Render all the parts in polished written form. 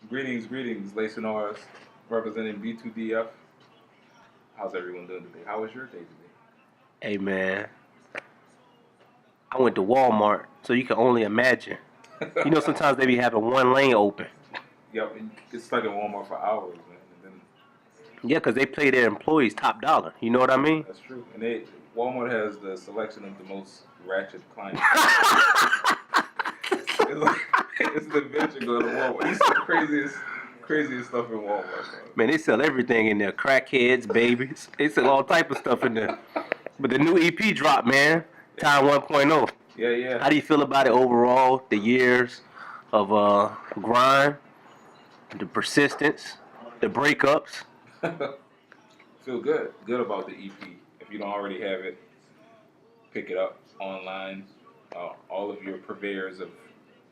Greetings, Lason Ars, representing B2DF. How's everyone doing today? How was your day today? Hey man, I went to Walmart, so you can only imagine. You know, sometimes they be having one lane open. Yep, and get stuck in Walmart for hours, man. And then Yeah, 'cause they pay their employees top dollar. You know what I mean? that's true. And Walmart has the selection of the most ratchet clients. It's like it's an adventure going to Walmart. You see the craziest stuff in Walmart, man. Man, they sell everything in there. Crackheads, babies. They sell all type of stuff in there. But the new EP dropped, man. Time 1.0. Yeah. How do you feel about it overall? The years of grind, the persistence, the breakups. Feel good about the EP. If you don't already have it, pick it up online. All of your purveyors of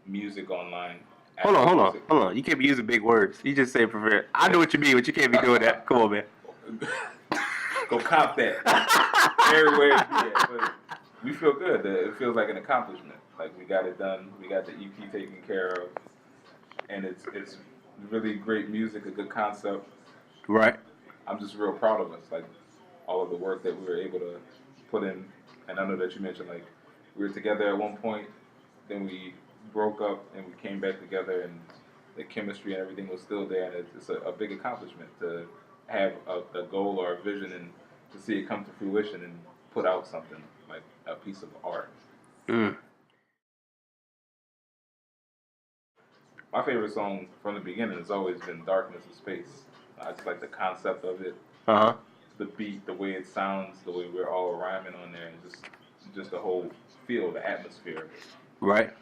music online. Hold on. You can't be using big words. You just say prefer. I know what you mean, but you can't be doing that. Come on, man. Go cop that. Everywhere. Yeah, but we feel good. It feels like an accomplishment. Like we got it done. We got the EP taken care of, and it's really great music, a good concept. Right. I'm just real proud of us. Like all of the work that we were able to put in. And I know that you mentioned like we were together at one point, then we broke up and we came back together, and the chemistry and everything was still there, and it's a big accomplishment to have a goal or a vision and to see it come to fruition and put out something like a piece of art. My favorite song from the beginning has always been Darkness of Space. I just like the concept of it, the beat, the way it sounds, the way we're all rhyming on there, and just the whole feel, the atmosphere of it. Right.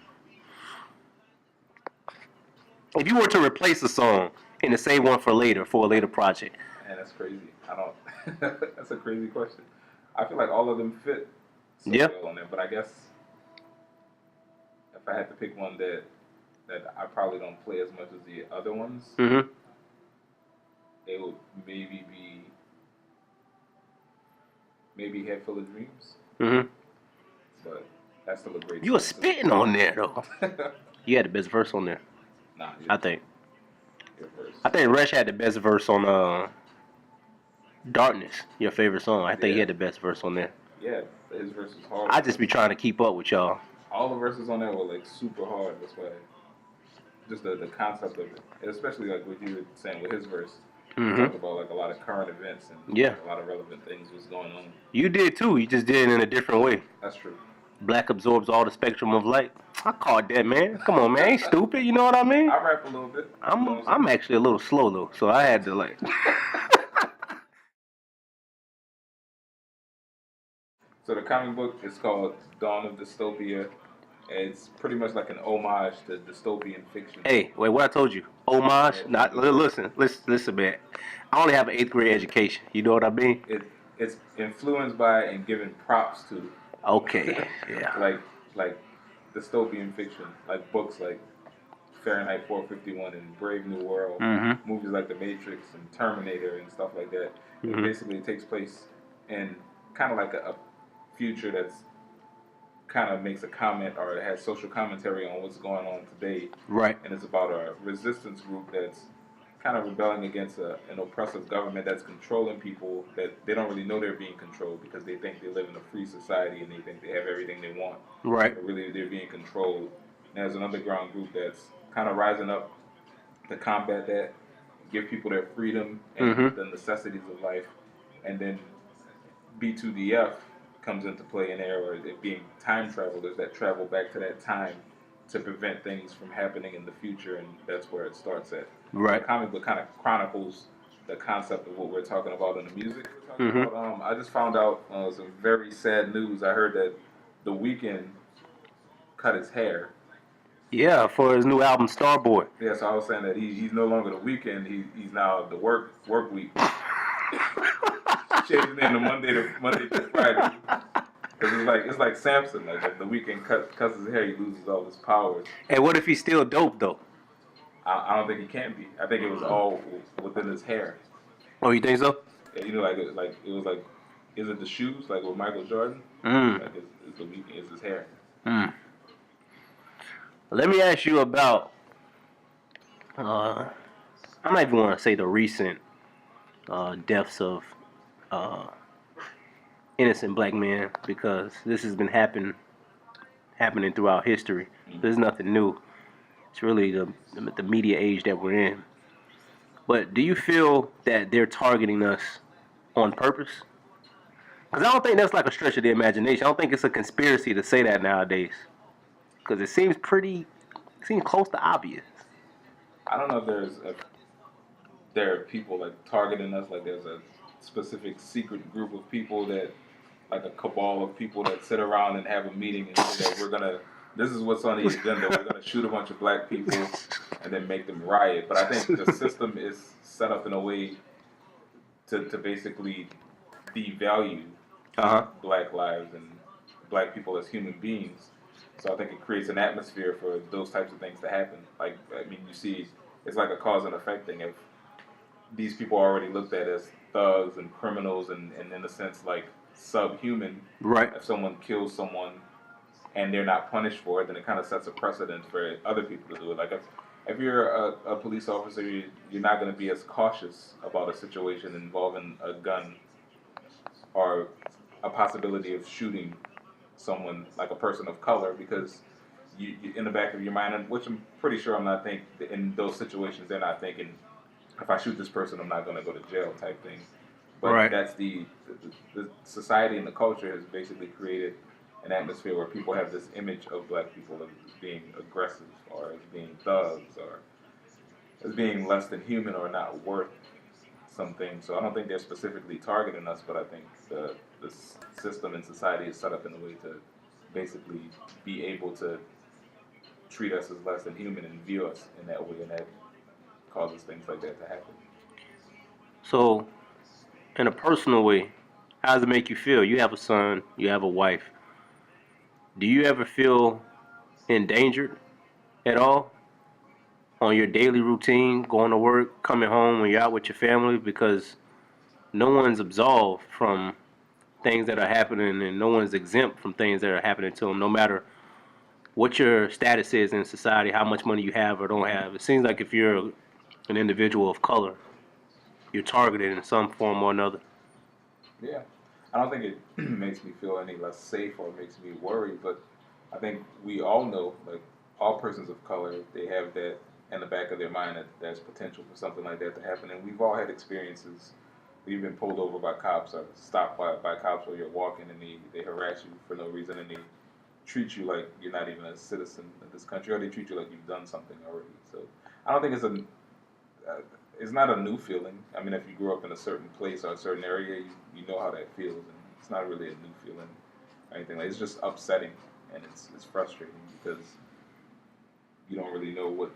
If you were to replace a song and to save one for a later project. Man, that's crazy. I don't. That's a crazy question. I feel like all of them fit so well on there, but I guess if I had to pick one that I probably don't play as much as the other ones, it would maybe Head Full of Dreams. But that's still a great. You were spitting on there though. You had the best verse on there. Nah, I think Resh had the best verse on Darkness, your favorite song. I think he had the best verse on there. Yeah, his verse is hard. I just be trying to keep up with y'all. All the verses on there were like super hard. That's why, just the concept of it, and especially like what you were saying with his verse. Talked about like a lot of current events and a lot of relevant things was going on. You did too. You just did it in a different way. That's true. Black absorbs all the spectrum of light. I caught that, man. Come on, man. Ain't stupid. You know what I mean? I rap a little bit. I'm actually a little slow though, so I had to like. So the comic book is called Dawn of Dystopia. It's pretty much like an homage to dystopian fiction. Hey, wait, what I told you? Homage? Not listen, man. I only have an 8th grade education. You know what I mean? It's influenced by and given props to. Okay. Yeah. like dystopian fiction, like books like Fahrenheit 451 and Brave New World, movies like The Matrix and Terminator and stuff like that. It basically takes place in kind of like a future that's kind of makes a comment or it has social commentary on what's going on today. Right. And it's about a resistance group that's kind of rebelling against an oppressive government that's controlling people that they don't really know they're being controlled because they think they live in a free society and they think they have everything they want. Right. But really they're being controlled. And there's an underground group that's kind of rising up to combat that, give people their freedom and the necessities of life. And then B2DF comes into play in there, or it being time travelers that travel back to that time to prevent things from happening in the future, and that's where it starts at. Right. The comic book kind of chronicles the concept of what we're talking about in the music. I just found out some very sad news. I heard that the Wknd cut his hair. Yeah, for his new album Starboy. Yeah, so I was saying that he's no longer the Wknd. He's now the work week. Changed his name to Monday to Friday. Because it's like Samson. Like if the Wknd cuts his hair, he loses all his powers. And what if he's still dope though? I don't think he can be. I think it was all within his hair. Oh, you think so? Yeah, you know, is it the shoes like with Michael Jordan? Like it's the Wknd, it's his hair. Let me ask you about I'm not even want to say the recent deaths of uh, innocent black men, because this has been happening throughout history. There's nothing new. It's really the media age that we're in. But do you feel that they're targeting us on purpose? Because I don't think that's like a stretch of the imagination. I don't think it's a conspiracy to say that nowadays. Because it seems close to obvious. I don't know if there are people like targeting us, like there's a specific secret group of people that, like a cabal of people that sit around and have a meeting and say that this is what's on the agenda. We're gonna shoot a bunch of black people and then make them riot. But I think the system is set up in a way to basically devalue black lives and black people as human beings. So I think it creates an atmosphere for those types of things to happen. Like, I mean, you see, it's like a cause and effect thing. If these people are already looked at as thugs and criminals and in a sense like subhuman, right? If someone kills someone and they're not punished for it, then it kind of sets a precedent for other people to do it. Like if you're a police officer, you're not going to be as cautious about a situation involving a gun or a possibility of shooting someone, like a person of color, because you in the back of your mind, which I'm pretty sure I'm not thinking in those situations, they're not thinking, if I shoot this person, I'm not going to go to jail type thing. But right. That's the society and the culture has basically created an atmosphere where people have this image of black people as being aggressive or as being thugs or as being less than human or not worth something. So I don't think they're specifically targeting us, but I think the system and society is set up in a way to basically be able to treat us as less than human and view us in that way, and that causes things like that to happen. So, in a personal way, how does it make you feel? You have a son, you have a wife. Do you ever feel endangered at all on your daily routine, going to work, coming home when you're out with your family? Because no one's absolved from things that are happening, and no one's exempt from things that are happening to them, no matter what your status is in society, how much money you have or don't have. It seems like if you're an individual of color, you're targeted in some form or another. Yeah. I don't think it makes me feel any less safe or makes me worry, but I think we all know, like all persons of color, they have that in the back of their mind that there's potential for something like that to happen. And we've all had experiences. We've been pulled over by cops or stopped by cops while you're walking, and they harass you for no reason, and they treat you like you're not even a citizen of this country, or they treat you like you've done something already. So I don't think it's not a new feeling. I mean, if you grew up in a certain place or a certain area, you know how that feels, and it's not really a new feeling or anything. Like, it's just upsetting and it's frustrating because you don't really know what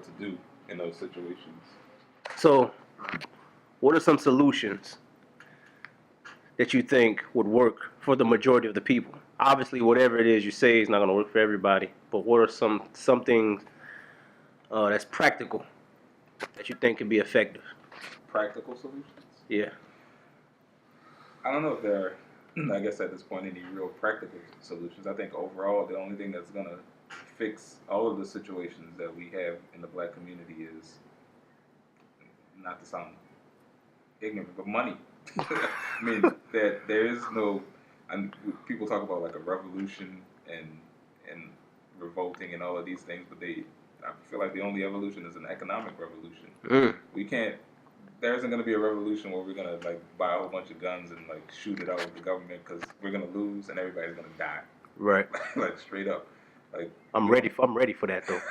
to do in those situations. So, what are some solutions that you think would work for the majority of the people? Obviously, whatever it is you say is not going to work for everybody, but what are some things that's practical that you think can be effective? Practical solutions? Yeah. I don't know if there are, I guess at this point, any real practical solutions. I think overall, the only thing that's going to fix all of the situations that we have in the black community is, not to sound ignorant, but money. I mean, that there is no, and people talk about like a revolution and revolting and all of these things, but I feel like the only evolution is an economic revolution. We can't. There isn't going to be a revolution where we're going to like buy a whole bunch of guns and like shoot it out with the government, because we're going to lose and everybody's going to die. Right. Like straight up. Like I'm ready for that though.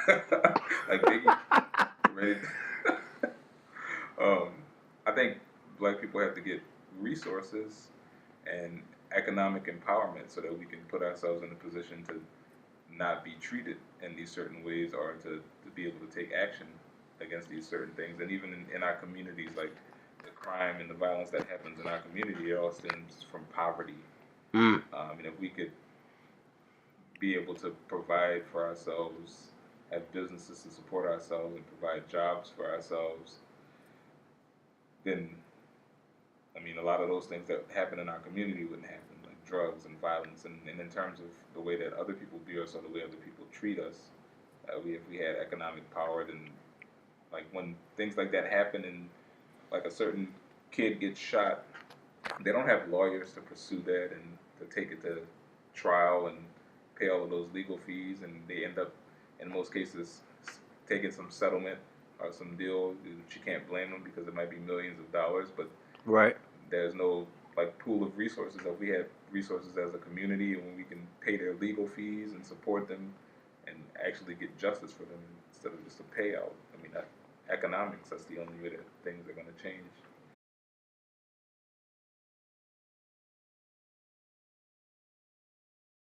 Like Biggie, ready. I think black people have to get resources and economic empowerment so that we can put ourselves in a position to not be treated in these certain ways, or to be able to take action against these certain things. And even in our communities, like the crime and the violence that happens in our community, it all stems from poverty. And if we could be able to provide for ourselves, have businesses to support ourselves and provide jobs for ourselves, then, I mean, a lot of those things that happen in our community wouldn't happen, like drugs and violence. And in terms of the way that other people view us or the way other people treat us, if we had economic power, then Like when things like that happen and like a certain kid gets shot, they don't have lawyers to pursue that and to take it to trial and pay all of those legal fees, and they end up, in most cases, taking some settlement or some deal. You can't blame them because it might be millions of dollars, but Right. there's no like pool of resources. If we had resources as a community and we can pay their legal fees and support them and actually get justice for them instead of just a payout. I mean, economics, that's the only way that things are going to change.